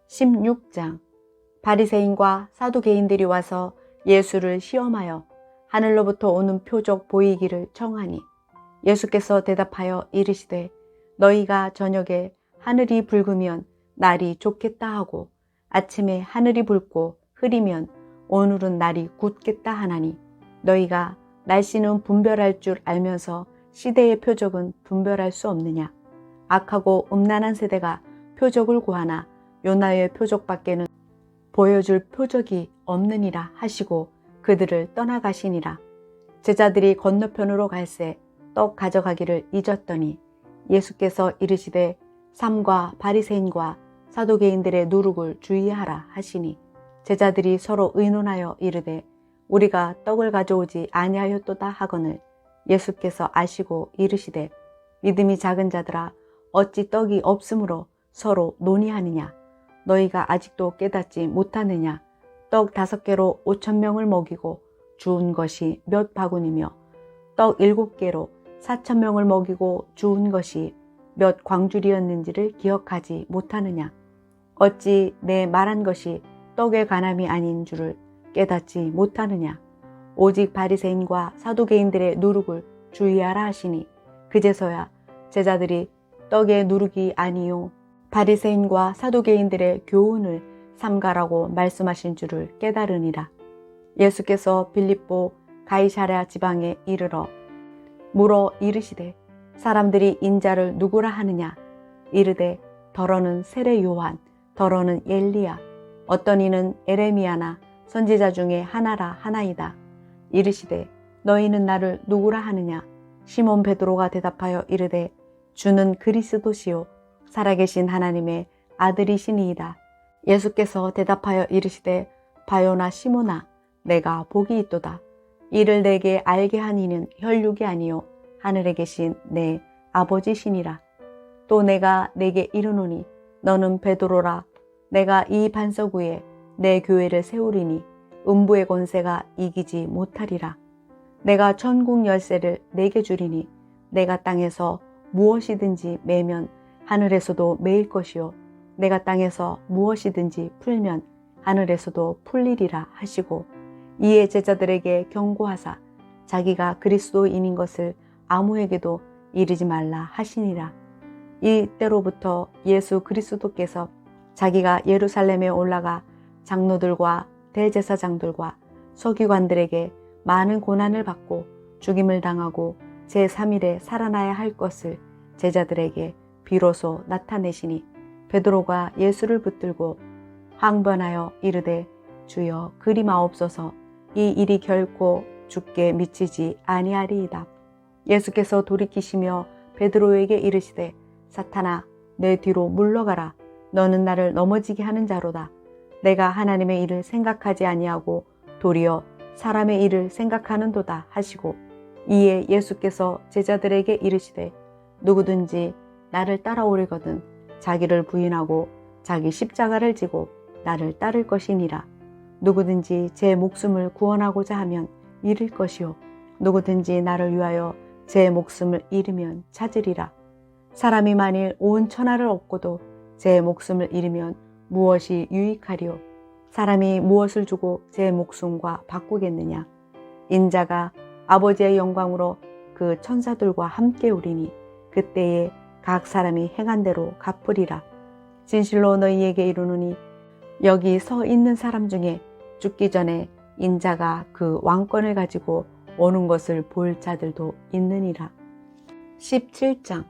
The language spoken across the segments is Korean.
16장. 바리새인과 사두개인들이 와서 예수를 시험하여 하늘로부터 오는 표적 보이기를 청하니 예수께서 대답하여 이르시되 너희가 저녁에 하늘이 붉으면 날이 좋겠다 하고 아침에 하늘이 붉고 흐리면 오늘은 날이 굳겠다 하나니 너희가 날씨는 분별할 줄 알면서 시대의 표적은 분별할 수 없느냐. 악하고 음란한 세대가 표적을 구하나 요나의 표적밖에는 보여줄 표적이 없느니라 하시고 그들을 떠나가시니라. 제자들이 건너편으로 갈새 떡 가져가기를 잊었더니 예수께서 이르시되 삼가 바리새인과 사두개인들의 누룩을 주의하라 하시니 제자들이 서로 의논하여 이르되 우리가 떡을 가져오지 아니하였도다 하거늘 예수께서 아시고 이르시되 믿음이 작은 자들아 어찌 떡이 없으므로 서로 논의하느냐. 너희가 아직도 깨닫지 못하느냐. 떡 5개로 5,000명을 먹이고 주운 것이 몇 바구니며 떡 7개로 4,000명을 먹이고 주운 것이 몇 광주리였는지를 기억하지 못하느냐. 어찌 내 말한 것이 떡의 간함이 아닌 줄을 깨닫지 못하느냐. 오직 바리새인과 사두개인들의 누룩을 주의하라 하시니 그제서야 제자들이 떡의 누룩이 아니요 바리새인과 사두개인들의 교훈을 삼가라고 말씀하신 줄을 깨달으니라. 예수께서 빌립보 가이사랴 지방에 이르러 물어 이르시되 사람들이 인자를 누구라 하느냐. 이르되 더러는 세례 요한, 더러는 엘리야, 어떤 이는 에레미야나 선지자 중에 하나라 하나이다. 이르시되 너희는 나를 누구라 하느냐. 시몬 베드로가 대답하여 이르되 주는 그리스도시요 살아계신 하나님의 아들이시니이다. 예수께서 대답하여 이르시되 바요나 시몬아 내가 복이 있도다. 이를 내게 알게 한 이는 혈육이 아니요 하늘에 계신 내 아버지시니라. 또 내가 내게 이르노니 너는 베드로라. 내가 이 반석 위에 내 교회를 세우리니 음부의 권세가 이기지 못하리라. 내가 천국 열쇠를 내게 주리니 내가 땅에서 무엇이든지 매면 하늘에서도 매일 것이요 내가 땅에서 무엇이든지 풀면 하늘에서도 풀리리라 하시고 이에 제자들에게 경고하사 자기가 그리스도인인 것을 아무에게도 이르지 말라 하시니라. 이때로부터 예수 그리스도께서 자기가 예루살렘에 올라가 장로들과 대제사장들과 서기관들에게 많은 고난을 받고 죽임을 당하고 제3일에 살아나야 할 것을 제자들에게 비로소 나타내시니 베드로가 예수를 붙들고 항변하여 이르되 주여 그리 마옵소서. 이 일이 결코 주께 미치지 아니하리이다. 예수께서 돌이키시며 베드로에게 이르시되 사탄아 내 뒤로 물러가라. 너는 나를 넘어지게 하는 자로다. 내가 하나님의 일을 생각하지 아니하고 도리어 사람의 일을 생각하는도다 하시고 이에 예수께서 제자들에게 이르시되 누구든지 나를 따라오려거든 자기를 부인하고 자기 십자가를 지고 나를 따를 것이니라. 누구든지 제 목숨을 구원하고자 하면 잃을 것이요 누구든지 나를 위하여 제 목숨을 잃으면 찾으리라. 사람이 만일 온 천하를 얻고도 제 목숨을 잃으면 무엇이 유익하리요. 사람이 무엇을 주고 제 목숨과 바꾸겠느냐. 인자가 아버지의 영광으로 그 천사들과 함께 오리니 그때에 각 사람이 행한 대로 갚으리라. 진실로 너희에게 이르노니 여기 서 있는 사람 중에 죽기 전에 인자가 그 왕권을 가지고 오는 것을 볼 자들도 있느니라. 17장.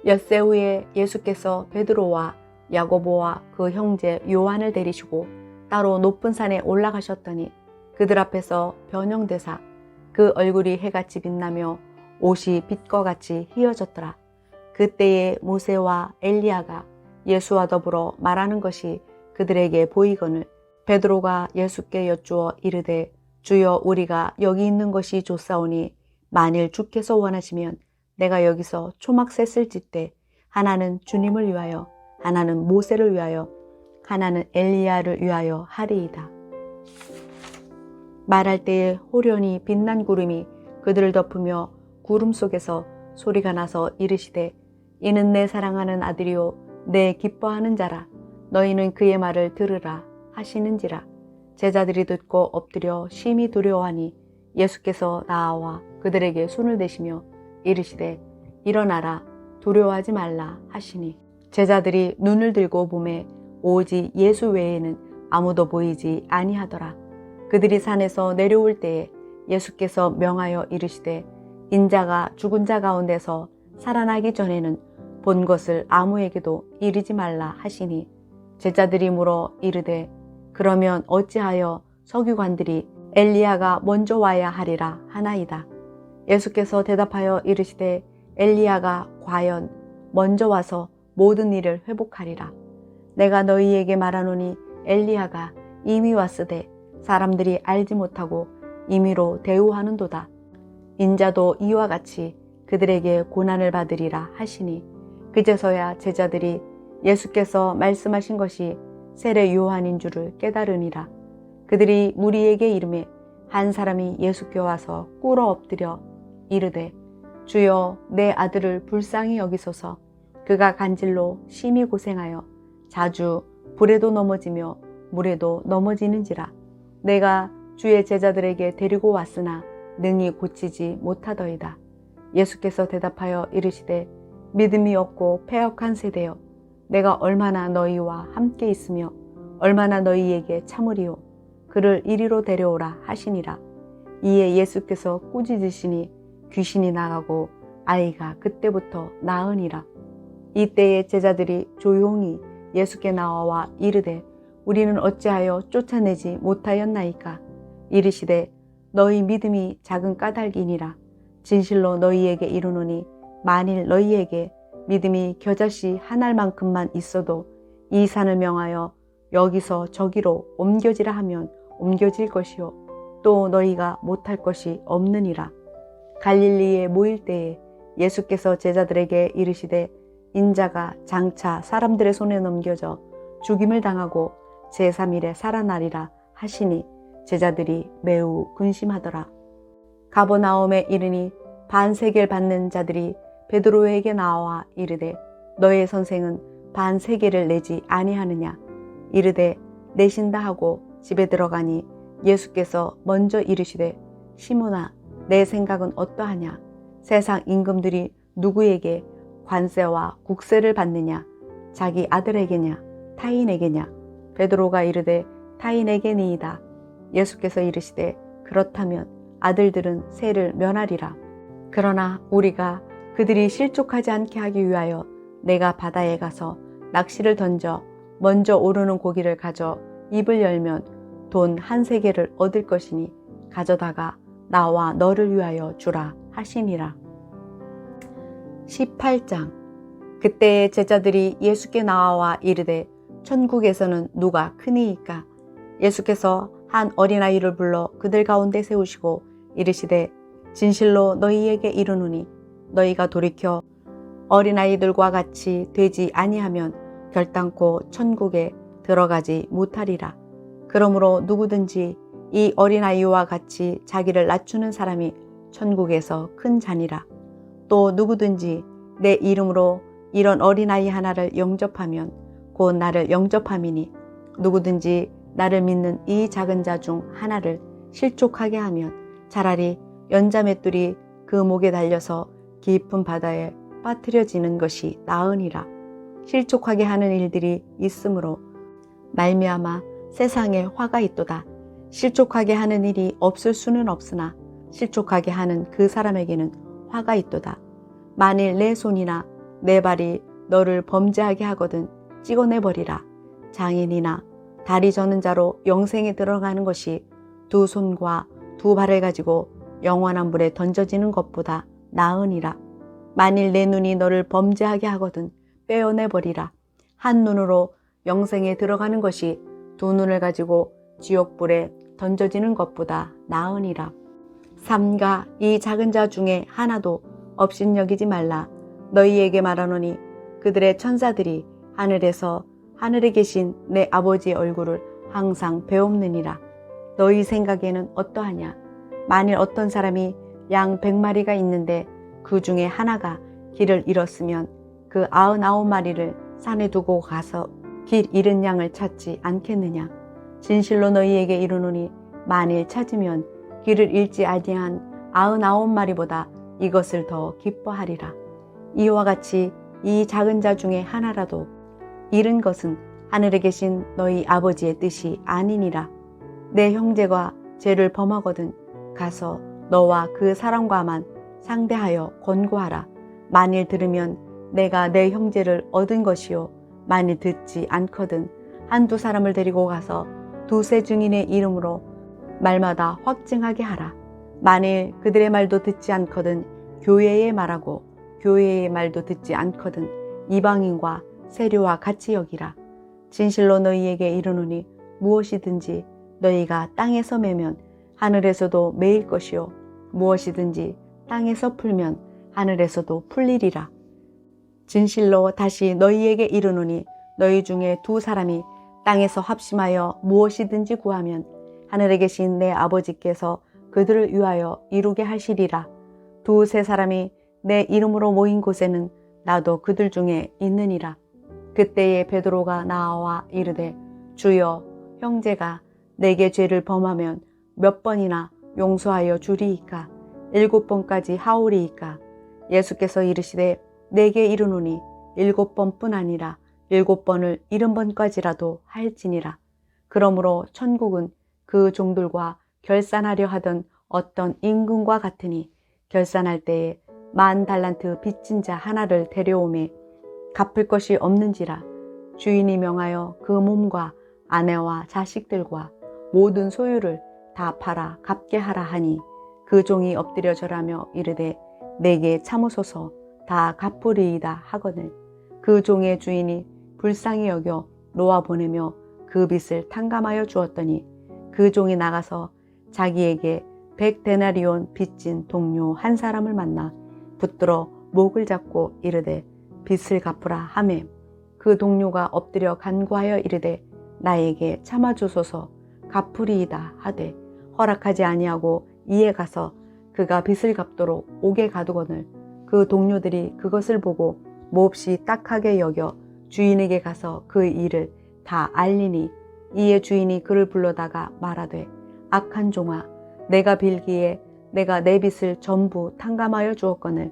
엿새 후에 예수께서 베드로와 야고보와 그 형제 요한을 데리시고 따로 높은 산에 올라가셨더니 그들 앞에서 변형되사 그 얼굴이 해같이 빛나며 옷이 빛과 같이 희어졌더라. 그때에 모세와 엘리야가 예수와 더불어 말하는 것이 그들에게 보이거늘 베드로가 예수께 여쭈어 이르되 주여 우리가 여기 있는 것이 좋사오니 만일 주께서 원하시면 내가 여기서 초막새 쓸짓때 하나는 주님을 위하여 하나는 모세를 위하여 하나는 엘리야를 위하여 하리이다. 말할 때에 호련히 빛난 구름이 그들을 덮으며 구름 속에서 소리가 나서 이르시되 이는 내 사랑하는 아들이요 내 기뻐하는 자라. 너희는 그의 말을 들으라 하시는지라. 제자들이 듣고 엎드려 심히 두려워하니 예수께서 나와 그들에게 손을 대시며 이르시되 일어나라 두려워하지 말라 하시니 제자들이 눈을 들고 보매 오직 예수 외에는 아무도 보이지 아니하더라. 그들이 산에서 내려올 때에 예수께서 명하여 이르시되 인자가 죽은 자 가운데서 살아나기 전에는 본 것을 아무에게도 이르지 말라 하시니 제자들이 물어 이르되 그러면 어찌하여 서기관들이 엘리야가 먼저 와야 하리라 하나이다. 예수께서 대답하여 이르시되 엘리야가 과연 먼저 와서 모든 일을 회복하리라. 내가 너희에게 말하노니 엘리야가 이미 왔으되 사람들이 알지 못하고 임의로 대우하는도다. 인자도 이와 같이 그들에게 고난을 받으리라 하시니 그제서야 제자들이 예수께서 말씀하신 것이 세례 요한인 줄을 깨달으니라. 그들이 무리에게 이르매 한 사람이 예수께 와서 꿇어 엎드려 이르되 주여 내 아들을 불쌍히 여기소서. 그가 간질로 심히 고생하여 자주 불에도 넘어지며 물에도 넘어지는지라. 내가 주의 제자들에게 데리고 왔으나 능히 고치지 못하더이다. 예수께서 대답하여 이르시되 믿음이 없고 패역한 세대여, 내가 얼마나 너희와 함께 있으며 얼마나 너희에게 참으리요. 그를 이리로 데려오라 하시니라. 이에 예수께서 꾸짖으시니 귀신이 나가고 아이가 그때부터 나으니라. 이때에 제자들이 조용히 예수께 나와 이르되 우리는 어찌하여 쫓아내지 못하였나이까. 이르시되 너희 믿음이 작은 까닭이니라. 진실로 너희에게 이르노니 만일 너희에게 믿음이 겨자씨 한 알만큼만 있어도 이 산을 명하여 여기서 저기로 옮겨지라 하면 옮겨질 것이요 또 너희가 못할 것이 없느니라. 갈릴리에 모일 때에 예수께서 제자들에게 이르시되 인자가 장차 사람들의 손에 넘겨져 죽임을 당하고 제3일에 살아나리라 하시니 제자들이 매우 근심하더라. 가버나움에 이르니 반세겔 받는 자들이 베드로에게 나와 이르되 너의 선생은 반세겔을 내지 아니하느냐. 이르되 내신다 하고 집에 들어가니 예수께서 먼저 이르시되 시몬아 내 생각은 어떠하냐. 세상 임금들이 누구에게 관세와 국세를 받느냐. 자기 아들에게냐 타인에게냐. 베드로가 이르되 타인에게니이다. 예수께서 이르시되 그렇다면 아들들은 세를 면하리라. 그러나 우리가 그들이 실족하지 않게 하기 위하여 내가 바다에 가서 낚시를 던져 먼저 오르는 고기를 가져 입을 열면 돈 한 세겔을 얻을 것이니 가져다가 나와 너를 위하여 주라 하시니라. 18장. 그때에 제자들이 예수께 나와 이르되 천국에서는 누가 크니이까. 예수께서 한 어린아이를 불러 그들 가운데 세우시고 이르시되 진실로 너희에게 이르노니 너희가 돌이켜 어린아이들과 같이 되지 아니하면 결단코 천국에 들어가지 못하리라. 그러므로 누구든지 이 어린아이와 같이 자기를 낮추는 사람이 천국에서 큰 자니라. 또 누구든지 내 이름으로 이런 어린아이 하나를 영접하면 곧 나를 영접함이니 누구든지 나를 믿는 이 작은 자 중 하나를 실족하게 하면 차라리 연자맷돌이 그 목에 달려서 깊은 바다에 빠뜨려지는 것이 나으니라. 실족하게 하는 일들이 있으므로 말미암아 세상에 화가 있도다. 실족하게 하는 일이 없을 수는 없으나 실족하게 하는 그 사람에게는 화가 있도다. 만일 내 손이나 내 발이 너를 범죄하게 하거든 찍어내버리라. 장인이나 다리 저는 자로 영생에 들어가는 것이 두 손과 두 발을 가지고 영원한 불에 던져지는 것보다 나으니라. 만일 내 눈이 너를 범죄하게 하거든 빼어내버리라. 한 눈으로 영생에 들어가는 것이 두 눈을 가지고 지옥불에 던져지는 것보다 나으니라. 삼가 이 작은 자 중에 하나도 업신여기지 말라. 너희에게 말하노니 그들의 천사들이 하늘에서 하늘에 계신 내 아버지의 얼굴을 항상 배옵느니라. 너희 생각에는 어떠하냐. 만일 어떤 사람이 양 100마리가 있는데 그 중에 하나가 길을 잃었으면 그 99마리를 산에 두고 가서 길 잃은 양을 찾지 않겠느냐. 진실로 너희에게 이르노니 만일 찾으면 길을 잃지 아니한 99마리보다 이것을 더 기뻐하리라. 이와 같이 이 작은 자 중에 하나라도 잃은 것은 하늘에 계신 너희 아버지의 뜻이 아니니라. 내 형제가 죄를 범하거든 가서 너와 그 사람과만 상대하여 권고하라. 만일 들으면 내가 내 형제를 얻은 것이요, 만일 듣지 않거든 한두 사람을 데리고 가서 두세 증인의 이름으로 말마다 확증하게 하라. 만일 그들의 말도 듣지 않거든 교회의 말하고, 교회의 말도 듣지 않거든 이방인과 세류와 같이 여기라. 진실로 너희에게 이르노니 무엇이든지 너희가 땅에서 매면 하늘에서도 매일 것이요, 무엇이든지 땅에서 풀면 하늘에서도 풀리리라. 진실로 다시 너희에게 이르노니 너희 중에 두 사람이 땅에서 합심하여 무엇이든지 구하면 하늘에 계신 내 아버지께서 그들을 위하여 이루게 하시리라. 두세 사람이 내 이름으로 모인 곳에는 나도 그들 중에 있느니라. 그때에 베드로가 나와 이르되 주여, 형제가 내게 죄를 범하면 몇 번이나 용서하여 주리이까? 7번까지 하오리이까? 예수께서 이르시되 내게 이르노니 7번뿐 아니라 7번을 70번까지라도 할지니라. 그러므로 천국은 그 종들과 결산하려 하던 어떤 임금과 같으니 결산할 때에 10,000달란트 빚진 자 하나를 데려오매 갚을 것이 없는지라. 주인이 명하여 그 몸과 아내와 자식들과 모든 소유를 다 팔아 갚게 하라 하니 그 종이 엎드려 절하며 이르되 내게 참으소서, 다 갚으리이다 하거늘 그 종의 주인이 불쌍히 여겨 놓아 보내며 그 빚을 탕감하여 주었더니 그 종이 나가서 자기에게 100데나리온 빚진 동료 한 사람을 만나 붙들어 목을 잡고 이르되 빚을 갚으라 하매 그 동료가 엎드려 간구하여 이르되 나에게 참아주소서, 갚으리이다 하되 허락하지 아니하고 이에 가서 그가 빚을 갚도록 옥에 가두거늘 그 동료들이 그것을 보고 몹시 딱하게 여겨 주인에게 가서 그 일을 다 알리니 이에 주인이 그를 불러다가 말하되 악한 종아, 내가 빌기에 내가 내 빚을 전부 탕감하여 주었거늘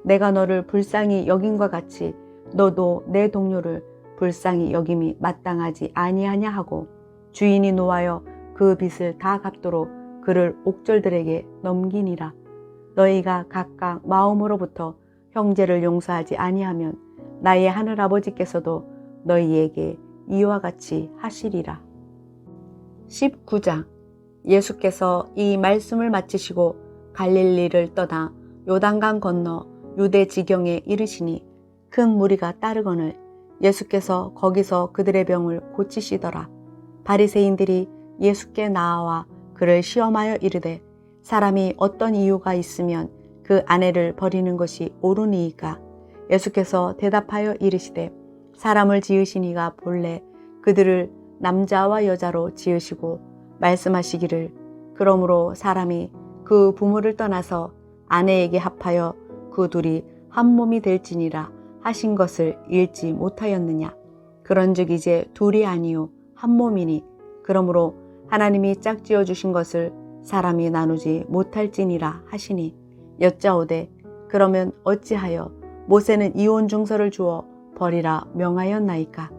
내가 너를 불쌍히 여김과 같이 너도 내 동료를 불쌍히 여김이 마땅하지 아니하냐 하고 주인이 노하여 그 빚을 다 갚도록 그를 옥졸들에게 넘기니라. 너희가 각각 마음으로부터 형제를 용서하지 아니하면 나의 하늘 아버지께서도 너희에게 이와 같이 하시리라. 19장. 예수께서 이 말씀을 마치시고 갈릴리를 떠나 요단강 건너 유대 지경에 이르시니 큰 무리가 따르거늘 예수께서 거기서 그들의 병을 고치시더라. 바리새인들이 예수께 나아와 그를 시험하여 이르되 사람이 어떤 이유가 있으면 그 아내를 버리는 것이 옳으니이까? 예수께서 대답하여 이르시되 사람을 지으신 이가 본래 그들을 남자와 여자로 지으시고 말씀하시기를 그러므로 사람이 그 부모를 떠나서 아내에게 합하여 그 둘이 한 몸이 될지니라 하신 것을 읽지 못하였느냐. 그런즉 이제 둘이 아니요 한 몸이니 그러므로 하나님이 짝지어 주신 것을 사람이 나누지 못할지니라 하시니 여짜오되 그러면 어찌하여 모세는 이혼 증서를 주어 버리라 명하였나이까?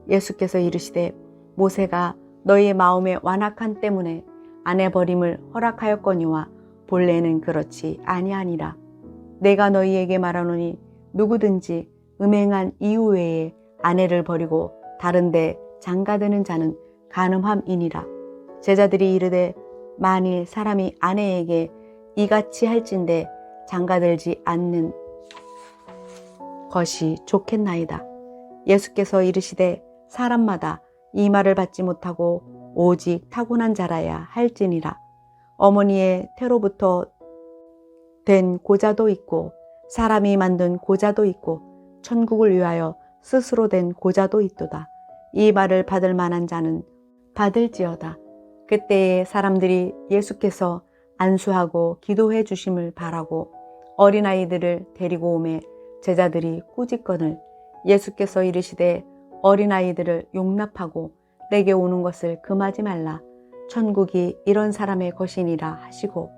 예수께서 이르시되 모세가 너희의 마음의 완악한 때문에 아내 버림을 허락하였거니와 본래는 그렇지 아니하니라. 내가 너희에게 말하노니 누구든지 음행한 이유 외에 아내를 버리고 다른 데 장가드는 자는 간음함이니라. 제자들이 이르되 만일 사람이 아내에게 이같이 할진대 장가들지 않는 것이 좋겠나이다. 예수께서 이르시되 사람마다 이 말을 받지 못하고 오직 타고난 자라야 할지니라. 어머니의 태로부터 된 고자도 있고 사람이 만든 고자도 있고 천국을 위하여 스스로 된 고자도 있도다. 이 말을 받을 만한 자는 받을지어다. 그때에 사람들이 예수께서 안수하고 기도해 주심을 바라고 어린아이들을 데리고 오매 제자들이 꾸짖거늘 예수께서 이르시되 어린아이들을 용납하고 내게 오는 것을 금하지 말라. 천국이 이런 사람의 것이니라 하시고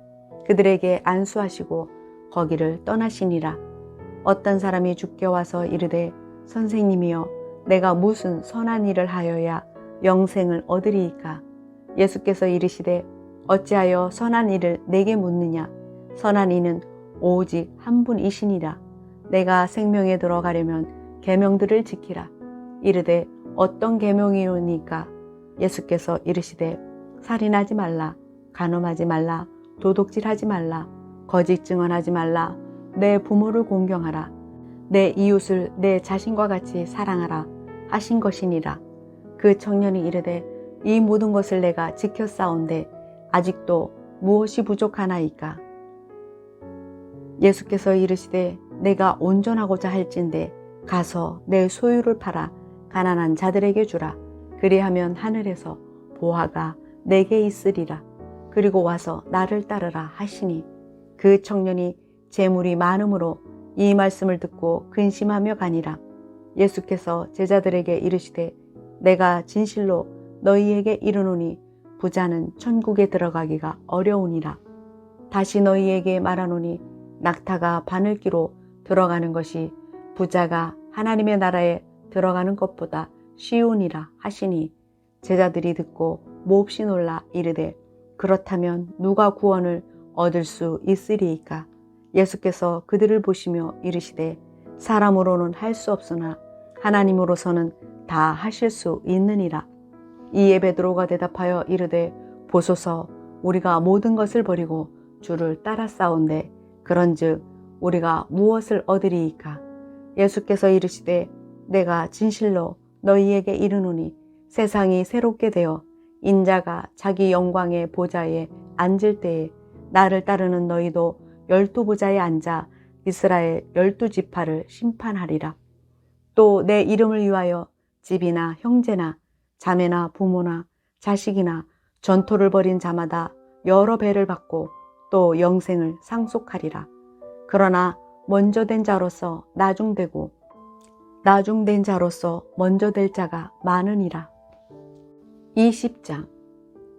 그들에게 안수하시고 거기를 떠나시니라. 어떤 사람이 주께 와서 이르되 선생님이여 내가 무슨 선한 일을 하여야 영생을 얻으리이까? 예수께서 이르시되 어찌하여 선한 일을 내게 묻느냐? 선한 이는 오직 한 분이시니라. 내가 생명에 들어가려면 계명들을 지키라. 이르되 어떤 계명이오니까? 예수께서 이르시되 살인하지 말라, 간음하지 말라, 도둑질하지 말라, 거짓 증언하지 말라, 내 부모를 공경하라, 내 이웃을 내 자신과 같이 사랑하라 하신 것이니라. 그 청년이 이르되 이 모든 것을 내가 지켰사온데 아직도 무엇이 부족하나이까? 예수께서 이르시되 내가 온전하고자 할진대 가서 내 소유를 팔아 가난한 자들에게 주라. 그리하면 하늘에서 보화가 내게 있으리라. 그리고 와서 나를 따르라 하시니 그 청년이 재물이 많음으로 이 말씀을 듣고 근심하며 가니라. 예수께서 제자들에게 이르시되 내가 진실로 너희에게 이르노니 부자는 천국에 들어가기가 어려우니라. 다시 너희에게 말하노니 낙타가 바늘기로 들어가는 것이 부자가 하나님의 나라에 들어가는 것보다 쉬우니라 하시니 제자들이 듣고 몹시 놀라 이르되 그렇다면 누가 구원을 얻을 수 있으리이까? 예수께서 그들을 보시며 이르시되 사람으로는 할 수 없으나 하나님으로서는 다 하실 수 있느니라. 이에 베드로가 대답하여 이르되 보소서 우리가 모든 것을 버리고 주를 따라싸운데 그런즉 우리가 무엇을 얻으리이까? 예수께서 이르시되 내가 진실로 너희에게 이르노니 세상이 새롭게 되어 인자가 자기 영광의 보좌에 앉을 때에 나를 따르는 너희도 12보좌에 앉아 이스라엘 12지파를 심판하리라. 또 내 이름을 위하여 집이나 형제나 자매나 부모나 자식이나 전토를 벌인 자마다 여러 배를 받고 또 영생을 상속하리라. 그러나 먼저 된 자로서 나중되고 나중된 자로서 먼저 될 자가 많으니라. 20장.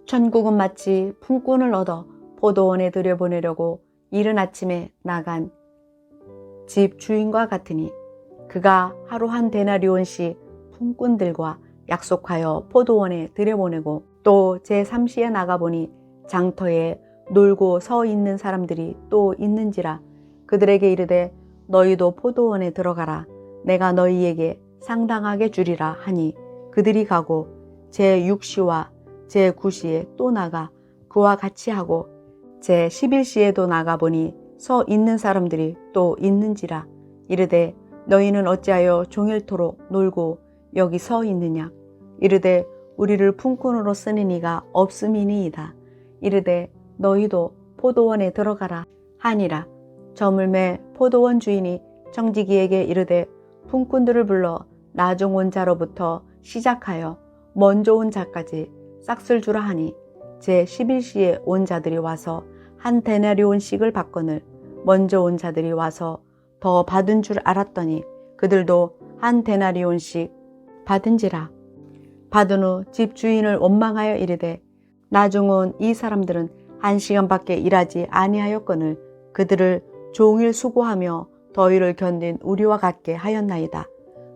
천국은 마치 품꾼을 얻어 포도원에 들여보내려고 이른 아침에 나간 집 주인과 같으니 그가 하루 한 데나리온씩 품꾼들과 약속하여 포도원에 들여보내고 또 제3시에 나가보니 장터에 놀고 서 있는 사람들이 또 있는지라. 그들에게 이르되 너희도 포도원에 들어가라. 내가 너희에게 상당하게 주리라 하니 그들이 가고 제6시와 제9시에 또 나가 그와 같이 하고 제11시에도 나가보니 서 있는 사람들이 또 있는지라. 이르되 너희는 어찌하여 종일토록 놀고 여기 서 있느냐? 이르되 우리를 품꾼으로 쓰는 이가 없음이니이다. 이르되 너희도 포도원에 들어가라 하니라. 저물매 포도원 주인이 청지기에게 이르되 품꾼들을 불러 나중 온 자로부터 시작하여 먼저 온 자까지 싹쓸 주라 하니 제11시에 온 자들이 와서 한 데나리온씩을 받거늘 먼저 온 자들이 와서 더 받은 줄 알았더니 그들도 한 데나리온씩 받은지라. 받은 후 집 주인을 원망하여 이르되 나중 온 이 사람들은 1시간밖에 일하지 아니하였거늘 그들을 종일 수고하며 더위를 견딘 우리와 같게 하였나이다.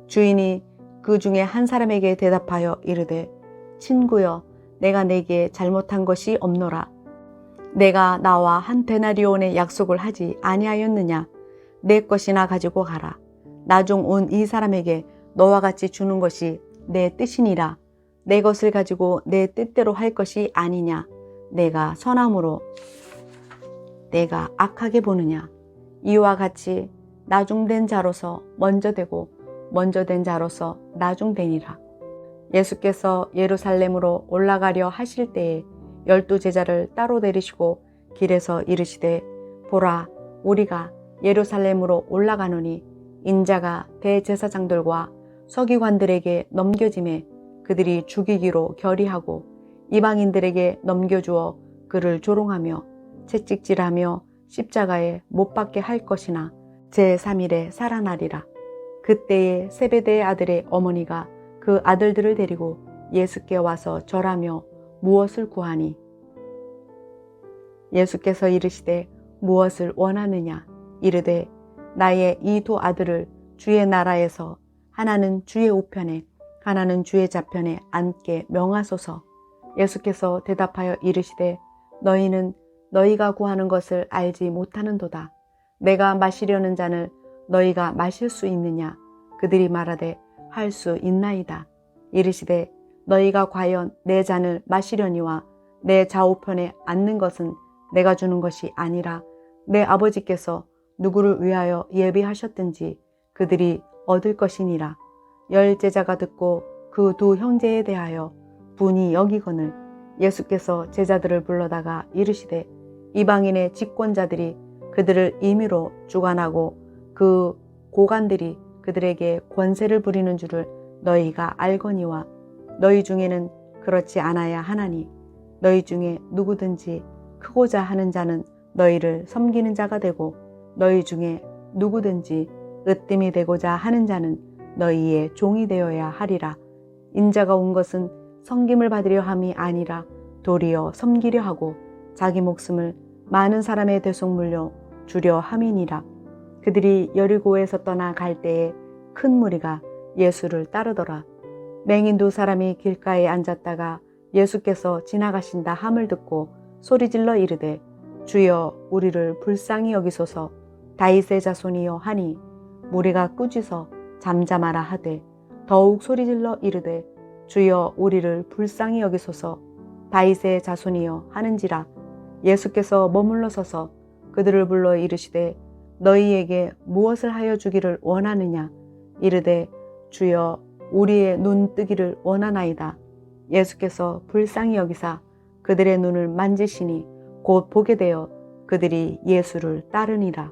주인이 그 중에 한 사람에게 대답하여 이르되 친구여 내가 내게 잘못한 것이 없노라. 내가 나와 한 데나리온의 약속을 하지 아니하였느냐? 내 것이나 가지고 가라. 나중 온 이 사람에게 너와 같이 주는 것이 내 뜻이니라. 내 것을 가지고 내 뜻대로 할 것이 아니냐? 내가 선함으로 내가 악하게 보느냐? 이와 같이 나중된 자로서 먼저 되고 먼저 된 자로서 나중되니라. 예수께서 예루살렘으로 올라가려 하실 때에 12제자를 따로 데리시고 길에서 이르시되 보라 우리가 예루살렘으로 올라가노니 인자가 대제사장들과 서기관들에게 넘겨짐에 그들이 죽이기로 결의하고 이방인들에게 넘겨주어 그를 조롱하며 채찍질하며 십자가에 못 박게 할 것이나 제3일에 살아나리라. 그때에 세베대의 아들의 어머니가 그 아들들을 데리고 예수께 와서 절하며 무엇을 구하니 예수께서 이르시되 무엇을 원하느냐 이르되 나의 이 두 아들을 주의 나라에서 하나는 주의 우편에 하나는 주의 좌편에 앉게 명하소서. 예수께서 대답하여 이르시되 너희는 너희가 구하는 것을 알지 못하는도다. 내가 마시려는 잔을 너희가 마실 수 있느냐? 그들이 말하되 할 수 있나이다. 이르시되 너희가 과연 내 잔을 마시려니와 내 좌우편에 앉는 것은 내가 주는 것이 아니라 내 아버지께서 누구를 위하여 예비하셨든지 그들이 얻을 것이니라. 열 제자가 듣고 그 두 형제에 대하여 분이 여기거늘 예수께서 제자들을 불러다가 이르시되 이방인의 직권자들이 그들을 임의로 주관하고 그 고관들이 그들에게 권세를 부리는 줄을 너희가 알거니와 너희 중에는 그렇지 않아야 하나니 너희 중에 누구든지 크고자 하는 자는 너희를 섬기는 자가 되고 너희 중에 누구든지 으뜸이 되고자 하는 자는 너희의 종이 되어야 하리라. 인자가 온 것은 섬김을 받으려 함이 아니라 도리어 섬기려 하고 자기 목숨을 많은 사람의 대속물로 주려 함이니라. 그들이 여리고에서 떠나 갈 때에 큰 무리가 예수를 따르더라. 맹인 두 사람이 길가에 앉았다가 예수께서 지나가신다 함을 듣고 소리질러 이르되 주여 우리를 불쌍히 여기소서. 다윗의 자손이여 하니 무리가 꾸짖어 잠잠하라 하되 더욱 소리질러 이르되 주여 우리를 불쌍히 여기소서. 다윗의 자손이여 하는지라. 예수께서 머물러 서서 그들을 불러 이르시되 너희에게 무엇을 하여 주기를 원하느냐? 이르되 주여 우리의 눈 뜨기를 원하나이다. 예수께서 불쌍히 여기사 그들의 눈을 만지시니 곧 보게 되어 그들이 예수를 따르니라.